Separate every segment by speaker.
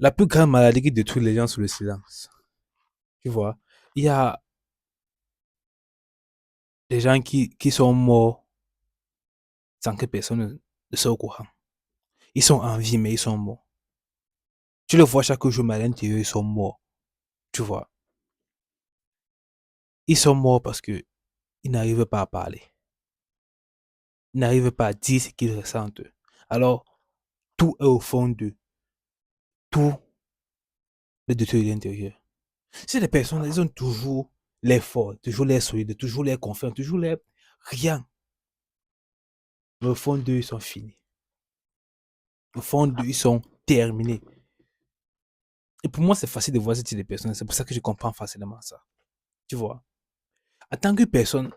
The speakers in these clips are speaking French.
Speaker 1: La plus grande maladie qui détruit les gens, c'est le silence. Tu vois, il y a des gens qui sont morts sans que personne ne soit au courant. Ils sont en vie, mais ils sont morts. Tu le vois chaque jour, mais à l'intérieur, ils sont morts. Tu vois, ils sont morts parce que ils n'arrivent pas à parler. Ils n'arrivent pas à dire ce qu'ils ressentent. Alors, tout est au fond d'eux. Tout le détruit de l'intérieur. C'est des personnes, elles ont toujours l'effort, toujours l'air solide, toujours l'air confiant, toujours l'air rien. Mais au fond d'eux, ils sont finis. Au fond d'eux, ils sont terminés. Et pour moi, c'est facile de voir ce type de personnes. C'est pour ça que je comprends facilement ça. Tu vois. En tant que personne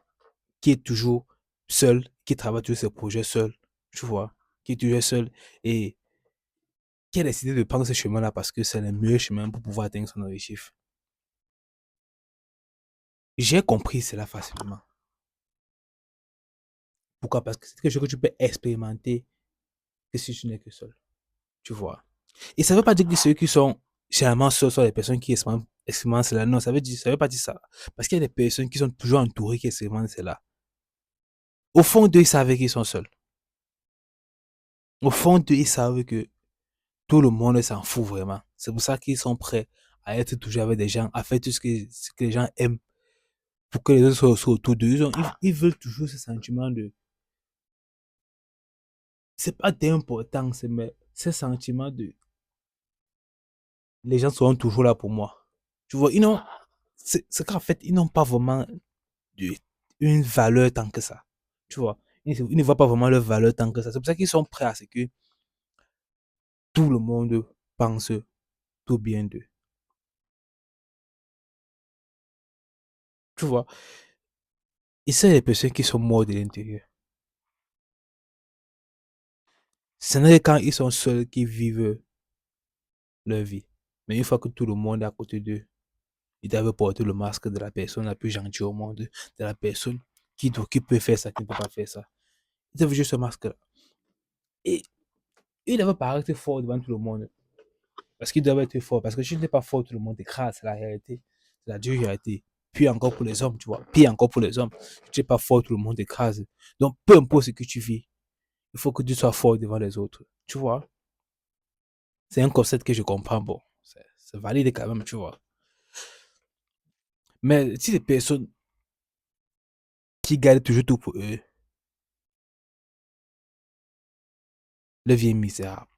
Speaker 1: qui est toujours seule, qui travaille sur ses projets seul, tu vois, qui est toujours seul et qui a décidé de prendre ce chemin-là parce que c'est le meilleur chemin pour pouvoir atteindre son objectif. J'ai compris cela facilement. Pourquoi? Parce que c'est quelque chose que tu peux expérimenter que si tu n'es que seul. Tu vois. Et ça ne veut pas dire que ceux qui sont généralement seuls sont les personnes qui expérimentent cela. Non, ça veut pas dire ça. Parce qu'il y a des personnes qui sont toujours entourées qui expérimentent cela. Au fond d'eux, ils savent qu'ils sont seuls. Au fond d'eux, ils savent que tout le monde s'en fout vraiment. C'est pour ça qu'ils sont prêts à être toujours avec des gens, à faire tout ce que les gens aiment pour que les autres soient autour d'eux. Ils veulent toujours ce sentiment de. C'est pas d'importance, mais ce sentiment de. Les gens seront toujours là pour moi. Tu vois, c'est qu'en fait, ils n'ont pas vraiment de- une valeur tant que ça. Tu vois, ils ne voient pas vraiment leur valeur tant que ça. C'est pour ça qu'ils sont prêts à ce que tout le monde pense tout bien d'eux. Tu vois, et c'est les personnes qui sont mortes de l'intérieur. Ce n'est que quand ils sont seuls qu'ils vivent leur vie. Mais une fois que tout le monde est à côté d'eux, ils doivent porter le masque de la personne la plus gentille au monde, de la personne qui peut faire ça, qui ne peut pas faire ça. Ils doivent juste ce masque-là. Et ils doivent paraître fort devant tout le monde. Parce qu'ils doivent être forts. Parce que si tu n'es pas fort, tout le monde t'écrase. C'est la réalité. C'est la dure réalité. Puis encore pour les hommes, tu vois. Pire encore pour les hommes. Si tu n'es pas fort, tout le monde t'écrase. Donc, peu importe ce que tu vis, il faut que tu sois fort devant les autres. Tu vois. C'est un concept que je comprends. Bon, c'est valide quand même, tu vois. Mais si les personnes qui gardent toujours tout pour eux, leur vie est misérable.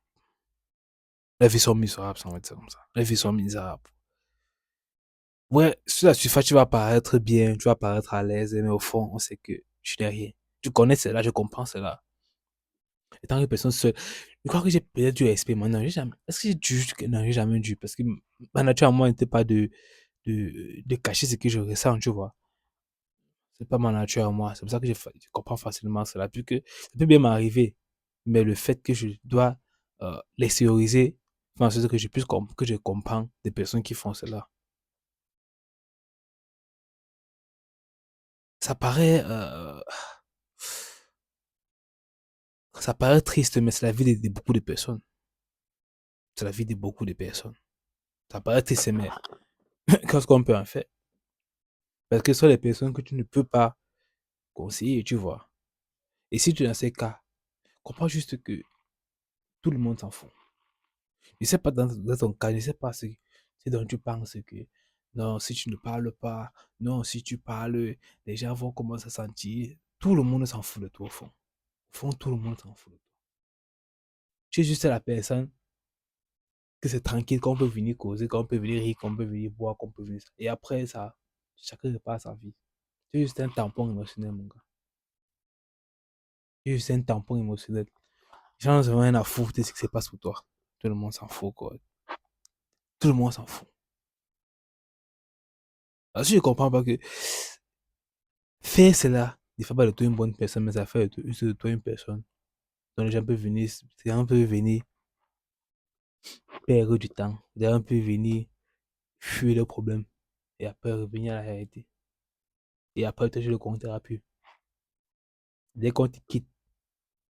Speaker 1: Les vies sont misérables, ça va être comme ça. Les vies sont misérables. Ouais, sur la surface, tu vas paraître bien, tu vas paraître à l'aise, mais au fond, on sait que tu n'es rien. Tu connais cela, je comprends cela. Étant que personne seule, je crois que j'ai peut-être dû expérimenter. Non, j'ai jamais. Est-ce que j'ai dû? Non, j'ai jamais dû. Parce que ma nature à moi n'était pas de cacher ce que je ressens, tu vois. C'est pas ma nature à moi. C'est pour ça que je comprends facilement cela. Puis que ça peut bien m'arriver. Mais le fait que je dois l'extérioriser, enfin, c'est ce que que je comprends des personnes qui font cela. Ça paraît, ça paraît triste, mais c'est la vie de beaucoup de personnes. C'est la vie de beaucoup de personnes. Ça paraît triste, mais qu'est-ce qu'on peut en faire? Parce que ce sont les personnes que tu ne peux pas conseiller, tu vois. Et si tu es dans ces cas, comprends juste que tout le monde s'en fout. Je sais pas dans ton cas, je sais pas ce dont tu penses que non, si tu ne parles pas, non, si tu parles, les gens vont commencer à sentir. Tout le monde s'en fout de toi au fond. Au fond, tout le monde s'en fout de toi. Tu es juste la personne que c'est tranquille, qu'on peut venir causer, qu'on peut venir rire, qu'on peut venir boire, qu'on peut venir. Et après ça, chacun repart sa vie. Tu es juste un tampon émotionnel, mon gars. Tu es juste un tampon émotionnel. Les gens n'ont rien à foutre de ce qui se passe pour toi. Tout le monde s'en fout, quoi. Tout le monde s'en fout. Alors, si je comprends pas que faire cela ne fait pas de toi une bonne personne, mais ça fait de toi une personne dont les gens peuvent venir perdre du temps. Les gens peuvent venir fuir leurs problèmes et après revenir à la réalité. Et après, toujours le compteur à pu. Dès qu'on te quitte,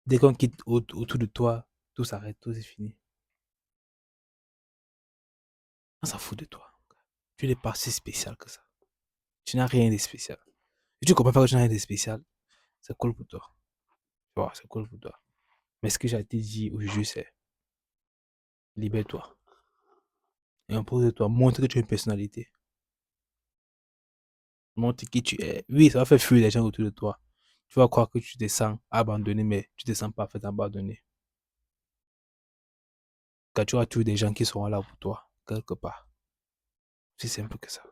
Speaker 1: dès qu'on quitte autour de toi, tout s'arrête, tout c'est fini. On s'en fout de toi. Tu n'es pas si spécial que ça. Tu n'as rien de spécial. Si tu comprends pas que tu n'as rien de spécial, c'est cool pour toi. Tu vois, c'est cool pour toi. Mais ce que j'ai à te dire aujourd'hui, c'est libère-toi. Et impose-toi. Montre que tu as une personnalité. Montre qui tu es. Oui, ça va faire fuir les gens autour de toi. Tu vas croire que tu te sens abandonné, mais tu te sens pas fait abandonner. Car tu auras toujours des gens qui seront là pour toi, quelque part. C'est simple que ça.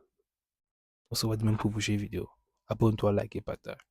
Speaker 1: On se voit demain pour une prochaine vidéo. Abonne-toi, like et partage.